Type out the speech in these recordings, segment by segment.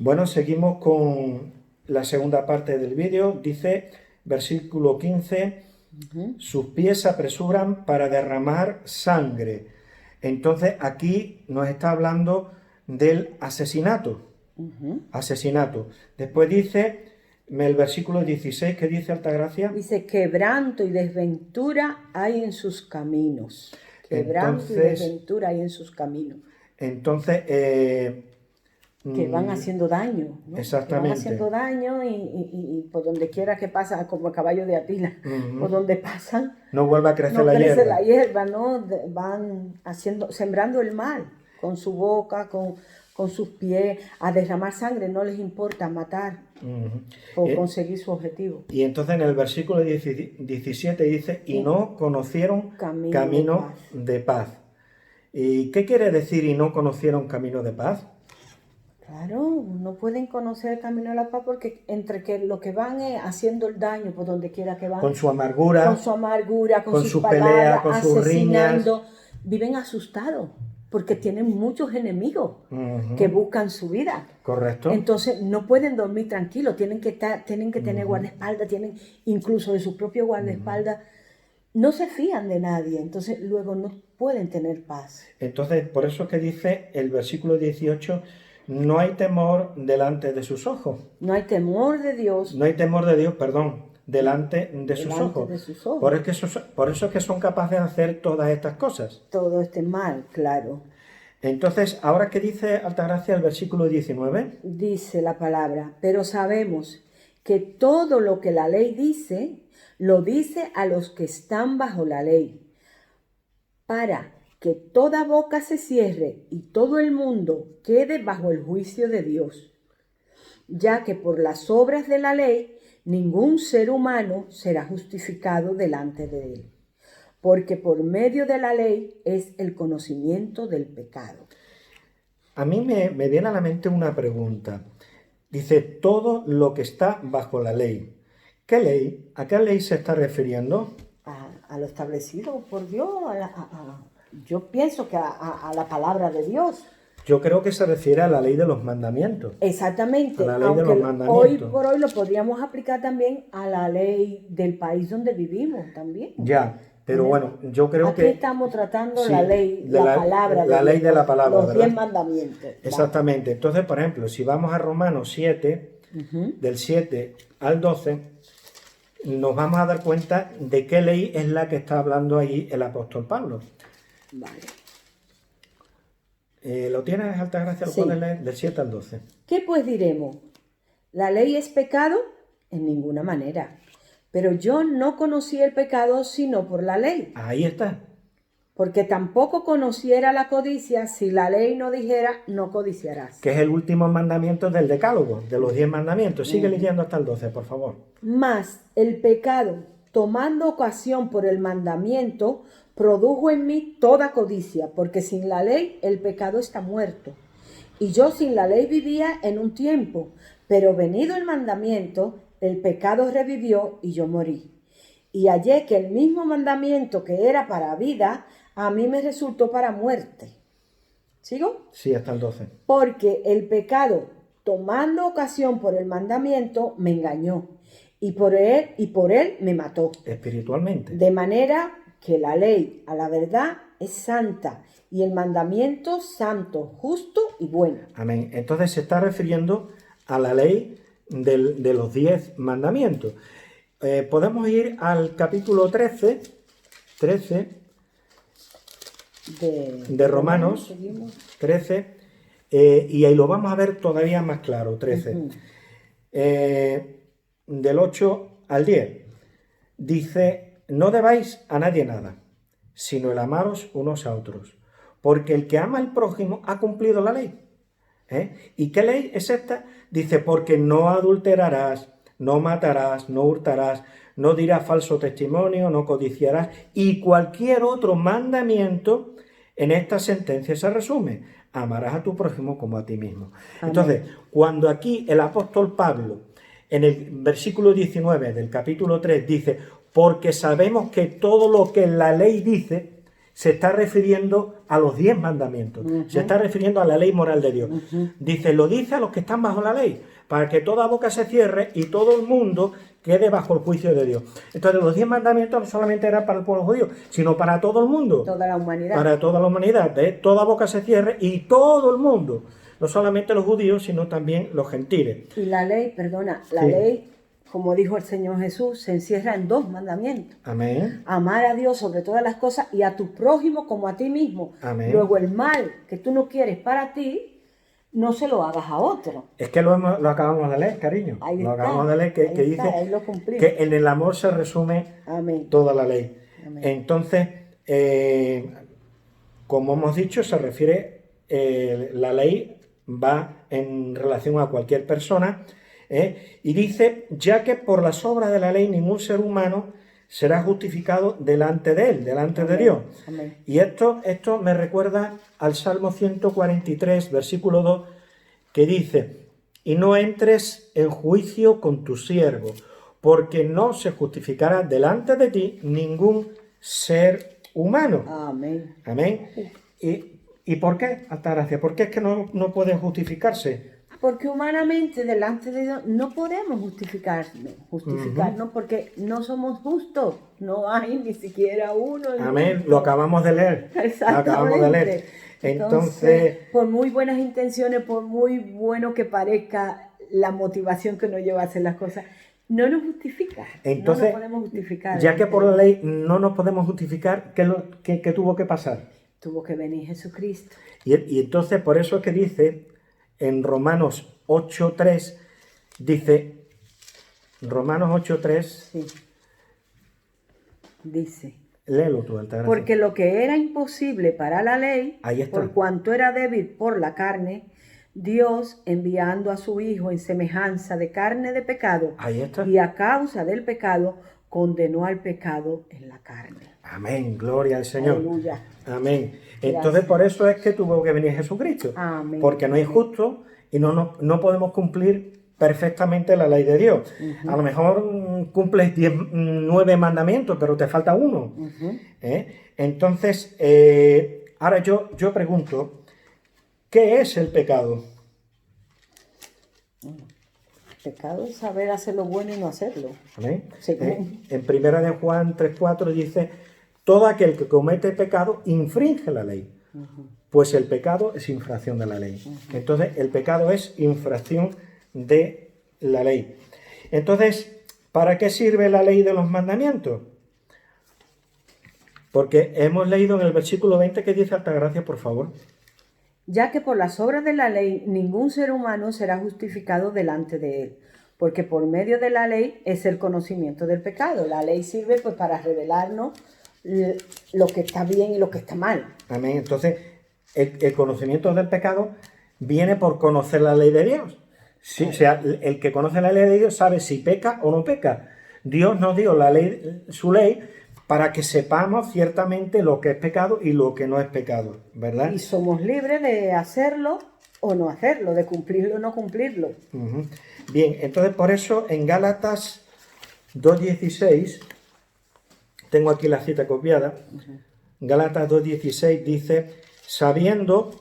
Bueno, seguimos con la segunda parte del vídeo. Dice, versículo 15, sus pies se apresuran para derramar sangre. Entonces aquí nos está hablando del asesinato. Asesinato. Después dice, el versículo 16, ¿qué dice Altagracia? Dice, quebranto y desventura hay en sus caminos. Quebranto y desventura hay en sus caminos. Entonces, que van haciendo daño, ¿no? Exactamente. Que van haciendo daño y por donde quiera que pasa, como el caballo de Atila, por donde pasan, no vuelve a crecer no la crece hierba. la hierba, ¿no? Van sembrando el mal con su boca, con sus pies, a derramar sangre, no les importa matar por conseguir su objetivo. Y entonces en el versículo 17 dice, y no conocieron camino de paz. ¿Y qué quiere decir y no conocieron camino de paz? Claro, no pueden conocer el camino de la paz porque entre que lo que van es haciendo el daño por donde quiera que van. Con su amargura. Con sus palabras, peleas, con sus riñas. Viven asustados porque tienen muchos enemigos que buscan su vida. Correcto. Entonces no pueden dormir tranquilos, tienen que tener guardaespaldas, tienen incluso de su propio guardaespaldas. No se fían de nadie, entonces luego no pueden tener paz. Entonces, por eso es que dice el versículo 18, no hay temor delante de sus ojos. No hay temor de Dios. No hay temor de Dios, perdón, delante de sus ojos. Por eso es que son capaces de hacer todas estas cosas. Todo este mal, claro. Entonces, ¿ahora qué dice Altagracia el versículo 19? Dice la palabra, pero sabemos que todo lo que la ley dice, lo dice a los que están bajo la ley, para que toda boca se cierre y todo el mundo quede bajo el juicio de Dios, ya que por las obras de la ley ningún ser humano será justificado delante de él, porque por medio de la ley es el conocimiento del pecado. A mí me viene a la mente una pregunta. Dice, todo lo que está bajo la ley. ¿Qué ley? ¿A qué ley se está refiriendo? A lo establecido por Dios, yo pienso que a la palabra de Dios. Yo creo que se refiere a la ley de los mandamientos. Exactamente. A la ley de los mandamientos. Hoy por hoy lo podríamos aplicar también a la ley del país donde vivimos también. Ya, pero bueno, yo creo Aquí estamos tratando sí, la ley, la palabra. La ley de la palabra, los 10 mandamientos. Exactamente. Entonces, por ejemplo, si vamos a Romanos 7, del 7 al 12, nos vamos a dar cuenta de qué ley es la que está hablando ahí el apóstol Pablo. Vale. ¿Lo tienes, Altagracia? ¿Lo puedes leer? Del 7 al 12. ¿Qué pues diremos? ¿La ley es pecado? En ninguna manera. Pero yo no conocí el pecado sino por la ley. Ahí está. Porque tampoco conociera la codicia si la ley no dijera, no codiciarás. Que es el último mandamiento del decálogo, de los 10 mandamientos. Sigue leyendo hasta el 12, por favor. Mas el pecado, tomando ocasión por el mandamiento, produjo en mí toda codicia, porque sin la ley el pecado está muerto. Y yo sin la ley vivía en un tiempo, pero venido el mandamiento, el pecado revivió y yo morí. Y hallé que el mismo mandamiento que era para vida, a mí me resultó para muerte. ¿Sigo? Sí, hasta el 12. Porque el pecado, tomando ocasión por el mandamiento, me engañó. Y por él me mató. Espiritualmente. De manera que la ley, a la verdad, es santa. Y el mandamiento santo, justo y bueno. Amén. Entonces se está refiriendo a la ley de los 10 mandamientos. Podemos ir al capítulo 13 de Romanos 13, y ahí lo vamos a ver todavía más claro, 13. Del 8 al 10. Dice, no debáis a nadie nada, sino el amaros unos a otros, porque el que ama al prójimo ha cumplido la ley. ¿Y qué ley es esta? Dice, porque no adulterarás, no matarás, no hurtarás, no dirás falso testimonio, no codiciarás, y cualquier otro mandamiento en esta sentencia se resume: amarás a tu prójimo como a ti mismo. Amén. Entonces, cuando aquí el apóstol Pablo, en el versículo 19 del capítulo 3, dice, porque sabemos que todo lo que la ley dice se está refiriendo a los 10 mandamientos, se está refiriendo a la ley moral de Dios. Dice, lo dice a los que están bajo la ley, para que toda boca se cierre y todo el mundo quede bajo el juicio de Dios. Entonces los 10 mandamientos no solamente eran para el pueblo judío, sino para todo el mundo. Toda la humanidad. Para toda la humanidad, ¿ves? Toda boca se cierre y todo el mundo. No solamente los judíos, sino también los gentiles. Y la ley, perdona, la Sí. ley, como dijo el Señor Jesús, se encierra en 2 mandamientos. Amén. Amar a Dios sobre todas las cosas y a tu prójimo como a ti mismo. Amén. Luego el mal que tú no quieres para ti, no se lo hagas a otro. Es que lo acabamos de leer, cariño. Ahí Lo está, acabamos de leer que ahí dice está, ahí lo cumplimos. que en el amor se resume Amén. toda la ley. Amén. Entonces, como hemos dicho, se refiere, la ley va en relación a cualquier persona, y dice, ya que por las obras de la ley ningún ser humano será justificado delante de él, delante de Amén. Dios. Amén. Y esto me recuerda al Salmo 143, versículo 2, que dice, y no entres en juicio con tu siervo, porque no se justificará delante de ti ningún ser humano. Amén. Amén. ¿Y por qué? Altagracia, ¿por qué es que no puede justificarse? Porque humanamente delante de Dios no podemos justificarnos porque no somos justos. No hay ni siquiera uno. Amén. Lo acabamos de leer. Lo acabamos de leer. Entonces, por muy buenas intenciones, por muy bueno que parezca la motivación que nos lleva a hacer las cosas, no nos justifica. Entonces, no nos podemos justificar. ya que por la ley no nos podemos justificar, ¿qué tuvo que pasar? Tuvo que venir Jesucristo. Y entonces, por eso es que dice en Romanos 8.3, dice, Romanos 8.3, Sí. Dice. léelo tú, Altagracia. Porque lo que era imposible para la ley, Ahí está. por cuanto era débil por la carne, Dios, enviando a su Hijo en semejanza de carne de pecado, Ahí está. y a causa del pecado, condenó al pecado en la carne. Amén, gloria al Señor. Aleluya. Amén. Gracias. Entonces, por eso es que tuvo que venir Jesucristo. Amén. Porque no es justo y no podemos cumplir perfectamente la ley de Dios. A lo mejor cumples 9 mandamientos, pero te falta uno. Entonces, ahora yo pregunto, ¿qué es el pecado? Pecado es saber hacer lo bueno y no hacerlo. Amén. Sí. En primera de Juan 3.4 dice, todo aquel que comete pecado infringe la ley, pues el pecado es infracción de la ley. Entonces, el pecado es infracción de la ley. Entonces, ¿para qué sirve la ley de los mandamientos? Porque hemos leído en el versículo 20 que dice, Altagracia, por favor. Ya que por las obras de la ley ningún ser humano será justificado delante de él, porque por medio de la ley es el conocimiento del pecado. La ley sirve pues para revelarnos lo que está bien y lo que está mal. Amén. Entonces, el conocimiento del pecado viene por conocer la ley de Dios. Sí, o sea, el que conoce la ley de Dios sabe si peca o no peca. Dios nos dio la ley, su ley, para que sepamos ciertamente lo que es pecado y lo que no es pecado, ¿verdad? Y somos libres de hacerlo o no hacerlo, de cumplirlo o no cumplirlo. Bien, entonces por eso en Gálatas 2.16, tengo aquí la cita copiada, Gálatas 2.16 dice, sabiendo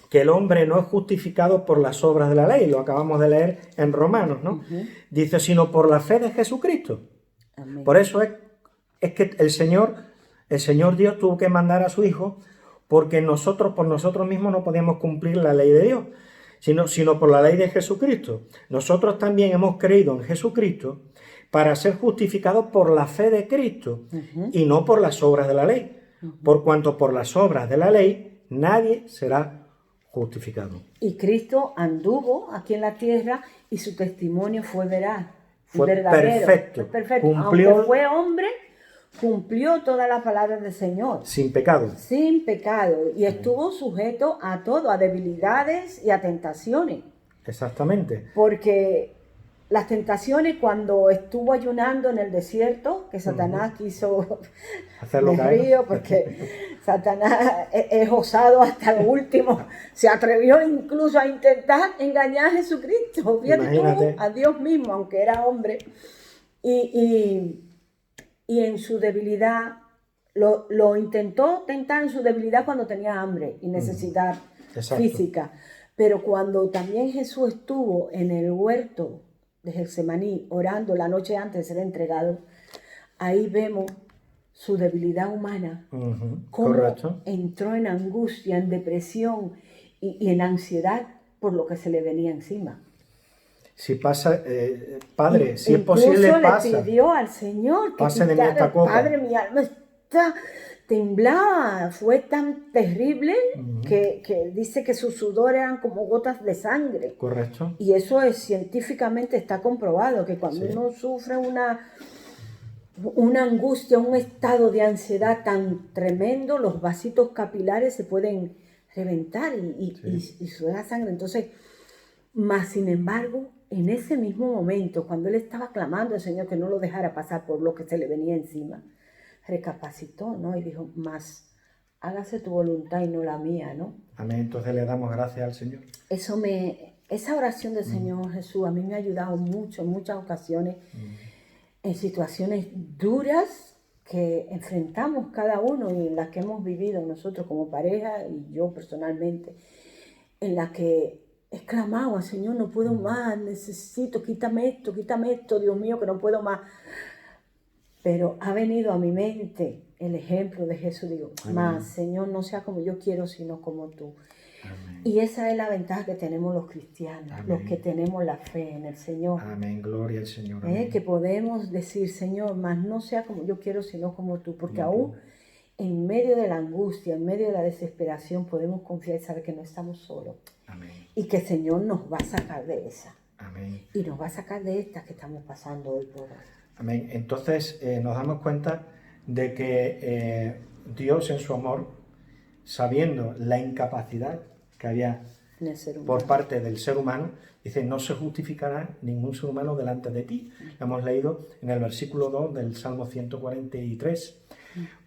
que el hombre no es justificado por las obras de la ley, lo acabamos de leer en Romanos, ¿no? Dice, sino por la fe de Jesucristo. Amén. Por eso es que el Señor Dios tuvo que mandar a su Hijo, porque nosotros, por nosotros mismos, no podíamos cumplir la ley de Dios, sino por la ley de Jesucristo. Nosotros también hemos creído en Jesucristo para ser justificados por la fe de Cristo y no por las obras de la ley. Por cuanto por las obras de la ley nadie será justificado. Y Cristo anduvo aquí en la tierra y su testimonio fue veraz. Fue verdadero. perfecto. Fue perfecto. Cumplió- Aunque fue hombre, cumplió todas las palabras del Señor. Sin pecado. Sin pecado. Y estuvo sujeto a todo, a debilidades y a tentaciones. Exactamente. Porque las tentaciones cuando estuvo ayunando en el desierto, que Satanás quiso, Hacerlo me caer. río porque Satanás es osado hasta lo último, se atrevió incluso a intentar engañar a Jesucristo, fíjate tú, Imagínate. a Dios mismo, aunque era hombre, y en su debilidad lo intentó tentar en su debilidad cuando tenía hambre y necesidad Exacto. física. Pero cuando también Jesús estuvo en el huerto de Getsemaní orando la noche antes de ser entregado, ahí vemos su debilidad humana, cómo Correcto. entró en angustia, en depresión y en ansiedad por lo que se le venía encima. Si pasa, Padre, si es Incluso posible, le pasa. pidió al Señor que Pase de mí quitara, esta copa. Padre, mi alma está temblaba, fue tan terrible que dice que sus sudores eran como gotas de sangre. Correcto. Y eso es científicamente está comprobado, que cuando Sí. uno sufre una angustia, un estado de ansiedad tan tremendo, los vasitos capilares se pueden reventar y sudar sangre. Entonces, más sin embargo, en ese mismo momento, cuando él estaba clamando al Señor que no lo dejara pasar por lo que se le venía encima, recapacitó, ¿no? Y dijo, más hágase tu voluntad y no la mía, ¿no? Amén. Entonces le damos gracias al Señor. Esa oración del Señor Jesús a mí me ha ayudado mucho en muchas ocasiones, en situaciones duras que enfrentamos cada uno y en las que hemos vivido nosotros como pareja y yo personalmente, en las que he clamado al Señor, no puedo más, necesito, quítame esto, Dios mío, que no puedo más. Pero ha venido a mi mente el ejemplo de Jesús. Digo, más, Señor, no sea como yo quiero, sino como tú. Amén. Y esa es la ventaja que tenemos los cristianos, Amén. los que tenemos la fe en el Señor. Amén. Gloria al Señor. Amén. Que podemos decir, Señor, más no sea como yo quiero, sino como tú. Porque Como aún tú. en medio de la angustia, en medio de la desesperación, podemos confiar y saber que no estamos solos. Amén. Y que el Señor nos va a sacar de esa. Amén. Y nos va a sacar de esta que estamos pasando hoy por hoy. Amén. Entonces nos damos cuenta de que Dios en su amor, sabiendo la incapacidad que había En el ser humano. por parte del ser humano, dice, no se justificará ningún ser humano delante de ti. Lo hemos leído en el versículo 2 del Salmo 143.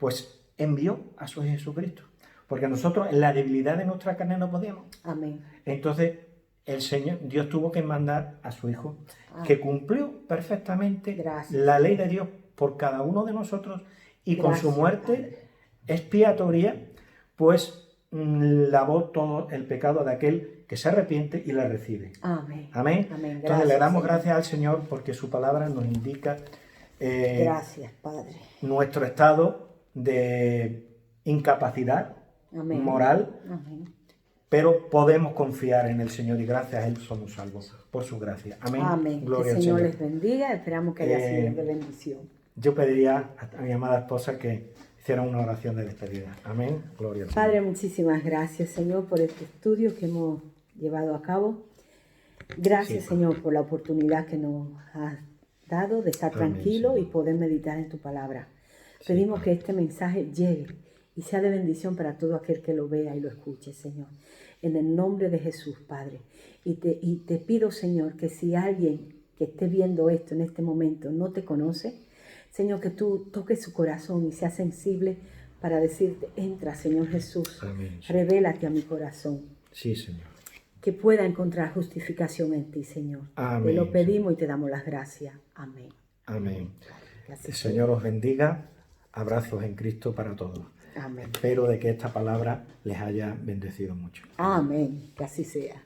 Pues envió a su Jesucristo. Porque nosotros en la debilidad de nuestra carne no podíamos. Amén. Entonces el Señor, Dios tuvo que mandar a su Hijo, que cumplió perfectamente Gracias. la ley de Dios por cada uno de nosotros y con Gracias, su muerte expiatoria, pues lavó todo el pecado de aquel que se arrepiente y le recibe. Amén. Amén. Amén. Entonces Gracias, le damos Señor. gracias al Señor porque su palabra nos indica Gracias, Padre. nuestro estado de incapacidad Amén. moral, Amén. pero podemos confiar en el Señor y gracias a Él somos salvos por su gracia. Amén. Amén. Gloria Que el al Señor Señor. les bendiga. Esperamos que haya sido de bendición. Yo pediría a mi amada esposa que hiciera una oración de despedida. Amén. Gloria al Señor. Padre, muchísimas gracias, Señor, por este estudio que hemos llevado a cabo. Gracias, Sí, Señor, por la oportunidad que nos has dado de estar Amén, tranquilo y Señor. poder meditar en tu palabra. Sí, Pedimos Padre. que este mensaje llegue y sea de bendición para todo aquel que lo vea y lo escuche, Señor. En el nombre de Jesús, Padre. Y te pido, Señor, que si alguien que esté viendo esto en este momento no te conoce, Señor, que tú toques su corazón y sea sensible para decirte, entra, Señor Jesús, Amén, Señor. revélate a mi corazón, Sí, Señor. que pueda encontrar justificación en ti, Señor. Amén, Te lo pedimos y te damos las gracias. Amén. Amén. Que así El sea. Señor os bendiga. Abrazos en Cristo para todos. Amén. Espero de que esta palabra les haya bendecido mucho. Amén. Que así sea.